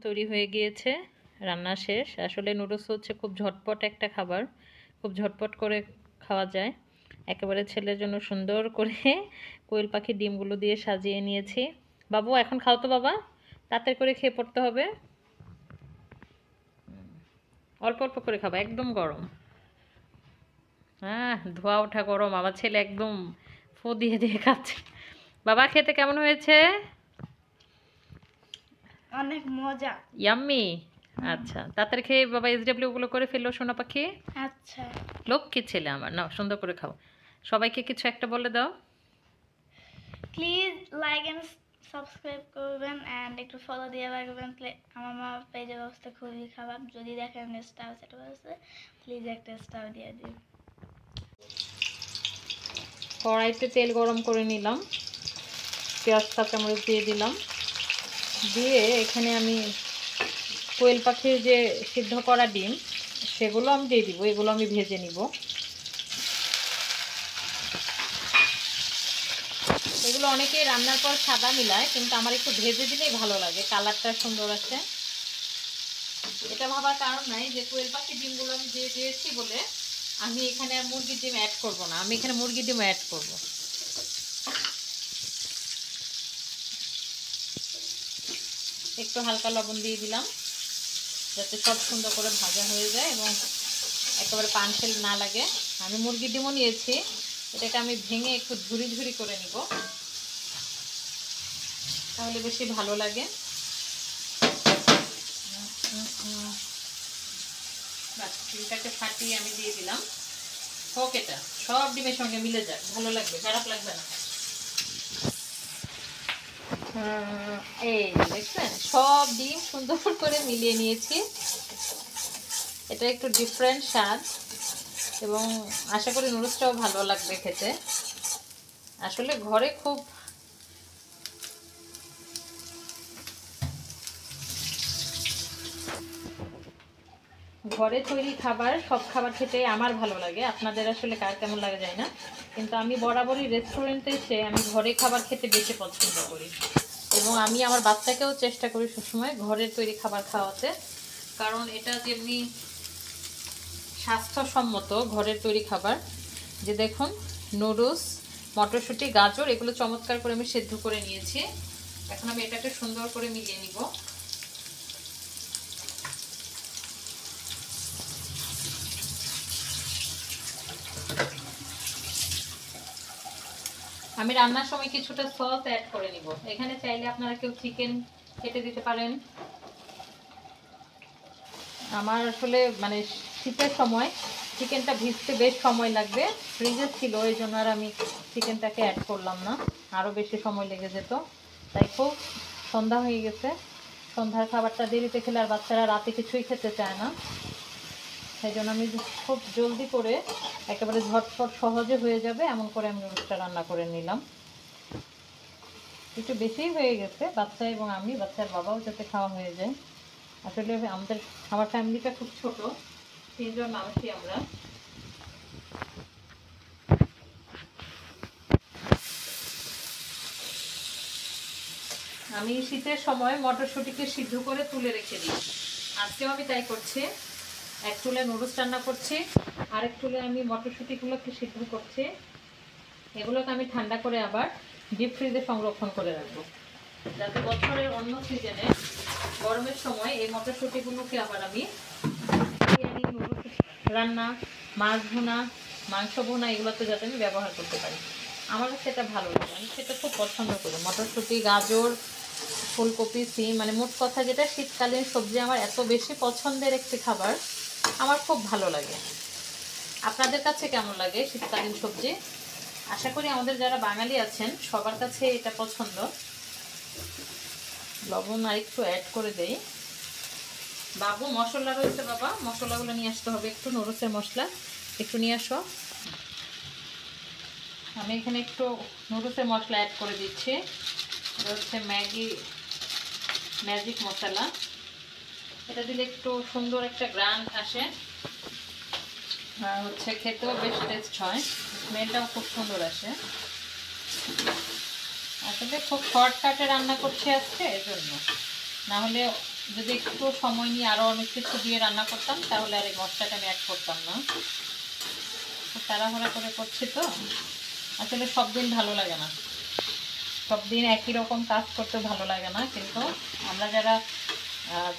তৈরি হয়ে গিয়েছে, রান্না শেষ। আসলে নুডলস হচ্ছে খুব ঝটপট একটা খাবার, খুব ঝটপট করে খাওয়া যায়। একেবারে ছেলের জন্য সুন্দর করে কোয়েল পাখির ডিমগুলো দিয়ে সাজিয়ে নিয়েছি। বাবু এখন খাও তো বাবা, তাড়াতাড়ি করে খেয়ে পড়তে হবে। অল্প অল্প করে খাবা, একদম গরম। হ্যাঁ, ধোয়া ওঠা গরম। আমার ছেলে একদম ফু দিয়ে দিয়ে খাচ্ছে। বাবা খেতে কেমন হয়েছে? অনেক মজা। ইয়াম্মি। আচ্ছা, তাড়াতাড়ি খেয়ে বাবা এসডব্লিউ গুলো করে ফেললো সোনা পাখি। আচ্ছা, লক্ষ্মী ছেলে আমার, নাও সুন্দর করে খাও। সবাইকে কিছু একটা বলে দাও। প্লিজ লাইক এন্ড সাবস্ক্রাইব করবেন এন্ড একটু ফলো দিয়ে রাখবেন। আমার মা পেজের অবস্থা খুবই খারাপ, যদি দেখেন স্টার সেটা আছে, প্লিজ একটা স্টার দিয়ে দিন। কড়াইতে তেল গরম করে নিলাম, পেঁয়াজ কাঁচামরিচ দিয়ে দিলাম, দিয়ে এখানে আমি কোয়েল পাখির যে সিদ্ধ করা ডিম সেগুলো আমি দিয়ে দিব। এগুলো আমি ভেজে নিব। এগুলো অনেকেই রান্নার পর সাদা মিলায়, কিন্তু আমার একটু ভেজে দিলেই ভালো লাগে, কালারটা সুন্দর আসে। এটা ভাবার কারণ নাই যে কোয়েল পাখির ডিমগুলো আমি দিয়ে দিয়েছি বলে আমি এখানে আর মুরগির ডিম অ্যাড করব না, আমি এখানে মুরগির ডিম অ্যাড করব। একটু হালকা লবণ দিয়ে দিলাম যাতে সব সুন্দর করে ভাজা হয়ে যায় এবং একেবারে পানসেল না লাগে। আমি মুরগির ডিমও নিয়েছি, এটাকে আমি ভেঙে একটু ঝুরি ঝুরি করে নিব, তাহলে বেশি ভালো লাগে। ডিমটাকে ফাটিয়ে আমি দিয়ে দিলাম। হোক, এটা সব ডিমের সঙ্গে মিলে যাক, ভালো লাগবে, খারাপ লাগবে না। এই দেখছেন, সব ডিম সুন্দর করে মিলিয়ে নিয়েছি। এটা একটু ডিফারেন্ট স্বাদ এবং আশা করি নুডলসটাও ভালো লাগবে খেতে। আসলে ঘরে খুব ঘরে তৈরি খাবার, সব খাবার খেতে আমার ভালো লাগে। আপনাদের আসলে কার কেমন লাগে যায় না, কিন্তু আমি বরাবরই রেস্টুরেন্টে এসে আমি ঘরে খাবার খেতে বেশি পছন্দ করি এবং আমি আমার বাচ্চাকেও চেষ্টা করি সবসময় ঘরের তৈরি খাবার খাওয়াতে, কারণ এটা যেমনি স্বাস্থ্যসম্মত ঘরের তৈরি খাবার। যে দেখুন, নুডলস, মটরশুঁটি, গাজর এগুলো চমৎকার করে আমি সেদ্ধ করে নিয়েছি। এখন আমি এটাকে সুন্দর করে মিলিয়ে নিব। আমি রান্নার সময় কিছুটা সস অ্যাড করে নিব। এখানে চাইলে আপনারা কেউ চিকেন কেটে দিতে পারেন। আমার আসলে মানে শীতের সময় চিকেনটা ভিজতে বেশ সময় লাগবে, ফ্রিজে ছিল, এই জন্য আর আমি চিকেনটাকে অ্যাড করলাম না, আরও বেশি সময় লেগে যেত। তাই খুব সন্ধ্যা হয়ে গেছে, সন্ধ্যার খাবারটা দেরিতে খেলে আর বাচ্চারা রাতে কিছুই খেতে চায় না, সেই জন্য আমি খুব জলদি করে একেবারে ঝটপট সহজে হয়ে যাবে এমন করে আমি নুডলসটা রান্না করে নিলাম। একটু বেশিই হয়ে গেছে, বাচ্চা এবং আমি, বাচ্চার বাবাও যাতে খাওয়া হয়ে যায়। আসলে আমার ফ্যামিলিটা খুব ছোট, 3 জন মানুষই আমরা। আমি শীতের সময় মটরশুঁটিকে সিদ্ধ করে তুলে রেখে দিই, আজকেও আমি তাই করছি। এক চুলে নুডলস রান্না করছি, আরেক চুলে আমি মটরশুঁটিগুলোকে সিদ্ধ করছি। এগুলোকে আমি ঠান্ডা করে আবার ডিপ ফ্রিজে সংরক্ষণ করে রাখবো, যাতে বছরের অন্য সিজনে গরমের সময় এই মটরশুঁটিগুলোকে আবার আমি বিরিয়ানি, নুডলস রান্না, মাছ ভুনা, মাংস ভুনা এগুলোতে যাতে আমি ব্যবহার করতে পারি। আমার সেটা ভালো লাগে, আমি সেটা খুব পছন্দ করি। মটরশুঁটি, গাজর, ফুলকপি, সিম, মানে মোট কথা যেটা শীতকালীন সবজি আমার এত বেশি পছন্দের একটি খাবার, আমার খুব ভালো লাগে। আপনাদের কাছে কেমন লাগে শীতকালীন সবজি? আশা করি আমাদের যারা বাঙালি আছেন সবার কাছে এটা পছন্দ। লবণ আর একটু অ্যাড করে দেই। বাবু মশলা রয়েছে, বাবা মশলাগুলো নিয়ে আসতে হবে, একটু নুডলসের মশলা একটু নিয়ে আসো। আমি এখানে একটু নুডলসের মশলা অ্যাড করে দিচ্ছি। এটা হচ্ছে ম্যাজিক মশলা, এটা দিলে একটু সুন্দর একটা গ্রান্ট আসে আর হচ্ছে খেতেও বেশ টেস্ট হয়, স্মেলটাও খুব সুন্দর আসে। আসলে খুব শর্টকাটে রান্না করছি আজকে, এজন্য, না হলে যদি একটু সময় নিয়ে আরও অনেক কিছু দিয়ে রান্না করতাম তাহলে আর এই মশলাটা আমি অ্যাড করতাম না। তাড়াহুড়া করে করছি তো, আসলে সব দিন ভালো লাগে না, সব দিন একই রকম কাজ করতে ভালো লাগে না। কিন্তু আমরা যারা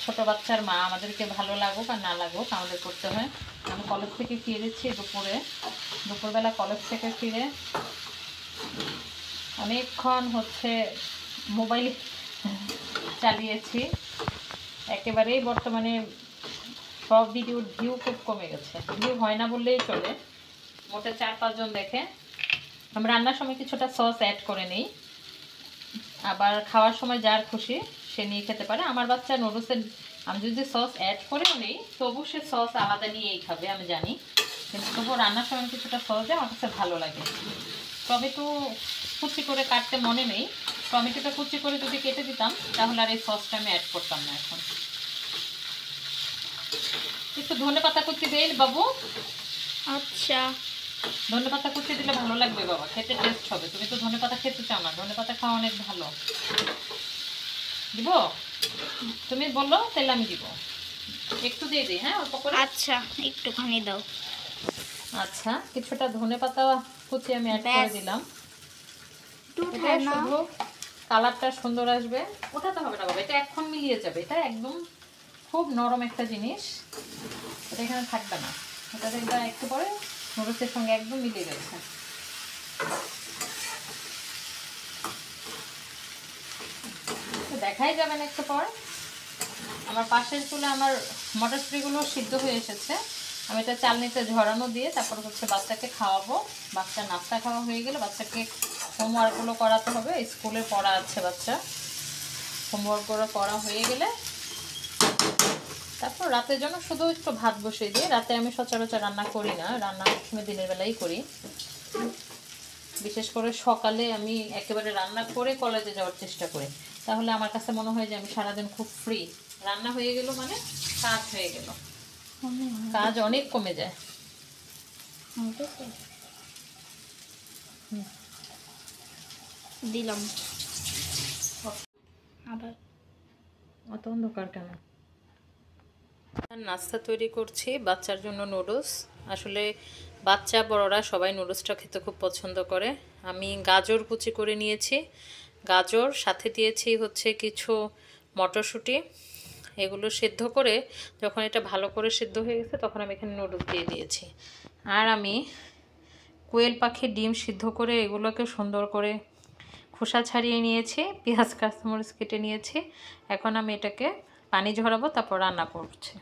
ছোট বাচ্চার মা, আমাদেরকে ভালো লাগুক আর না লাগুক আমাদের করতে হয়। আমি কলেজ থেকে ফিরেছি দুপুরবেলা কলেজ থেকে ফিরে অনেকক্ষণ হচ্ছে মোবাইল চালিয়েছি। একেবারেই বর্তমানে সব ভিডিওর ভিউ খুব কমে গেছে, ভিউ হয় না বললেই চলে, মোটে 4-5 জন দেখে। আমি রান্নার সময় কিছুটা সস অ্যাড করে নিই, আবার খাওয়ার সময় যার খুশি সে নিয়ে খেতে পারে। আমার বাচ্চা নুডলসের আমি যদি সস অ্যাড করেও নেই তবু সে সস আলাদা নিয়েই খাবে, আমি জানি। কিন্তু তবুও রান্নার সময় কিছুটা সস দেয়, আমার কাছে ভালো লাগে। টমেটো কুচি করে কাটতে মনে নেই, টমেটোটা কুচি করে যদি কেটে দিতাম তাহলে আর এই সসটা আমি অ্যাড করতাম না। এখন একটু ধনেপাতা কুচি দেই বাবু। আচ্ছা, ধনেপাতা কুচি দিলে ভালো লাগবে বাবা, খেতে টেস্ট হবে। তুমি তো ধনেপাতা খেতে চাও না, ধনেপাতা খাওয়া অনেক ভালো। দিব? তুমি বলো তাহলে আমি দিব, একটু দিয়ে দিই। হ্যাঁ, অল্প করে। আচ্ছা, একটুখানি দাও। আচ্ছা, কিছুটা ধনেপাতা কুচি আমি অ্যাড করে দিলাম। এটা শুধু কালারটা সুন্দর আসবে, ওঠাতে হবে না বাবা, এটা এখন মিলিয়ে যাবে। এটা একদম খুব নরম একটা জিনিস, এটা এখানে থাকবে না। এটা দেখবা একটু পরে নুডলসের সঙ্গে একদম মিলিয়ে গেছে। দেখাই যাবে না একটু পর। আমার পাশের চুলে আমার মটরশুঁটিগুলো সিদ্ধ হয়ে এসেছে। আমি এটা চালনিতে ঝরানো দিয়ে তারপর হচ্ছে বাচ্চাকে খাওয়াবো। বাচ্চা নাস্তা খাওয়া হয়ে গেলে বাচ্চাকে হোমওয়ার্কগুলো করাতে হবে, স্কুলে পড়া আছে বাচ্চা। হোমওয়ার্কগুলো করা হয়ে গেলে তারপর রাতের জন্য শুধু একটু ভাত বসিয়ে দিই। রাতে আমি সচরাচর রান্না করি না, রান্না সময় দিনের বেলাই করি। বিশেষ করে সকালে আমি একেবারে রান্না করে কলেজে যাওয়ার চেষ্টা করি, তাহলে আমার কাছে মনে হয় যে আমি সারাদিন খুব ফ্রি। রান্না হয়ে গেল মানে কাজ হয়ে গেল, কাজ অনেক কমে যায়। দিলাম আবার। অত অন্ধকার কেন? নাস্তা তৈরি করছি বাচ্চার জন্য নুডলস। আসলে বাচ্চা বড়রা সবাই নুডলসটা খেতে খুব পছন্দ করে। আমি গাজর কুচি করে নিয়েছি, গাজর সাথে দিয়েছি হচ্ছে কিছু মটরশুঁটি। এগুলো সিদ্ধ করে যখন এটা ভালো করে সিদ্ধ হয়ে গেছে তখন আমি এখানে নুডলস দিয়ে দিয়েছি। আর আমি কোয়েল পাখির ডিম সিদ্ধ করে এগুলোকে সুন্দর করে খোসা ছাড়িয়ে নিয়েছি, পেঁয়াজ কাঁচামরিচ কেটে নিয়েছি। এখন আমি এটাকে পানি ঝরাবো, তারপর রান্না করছি।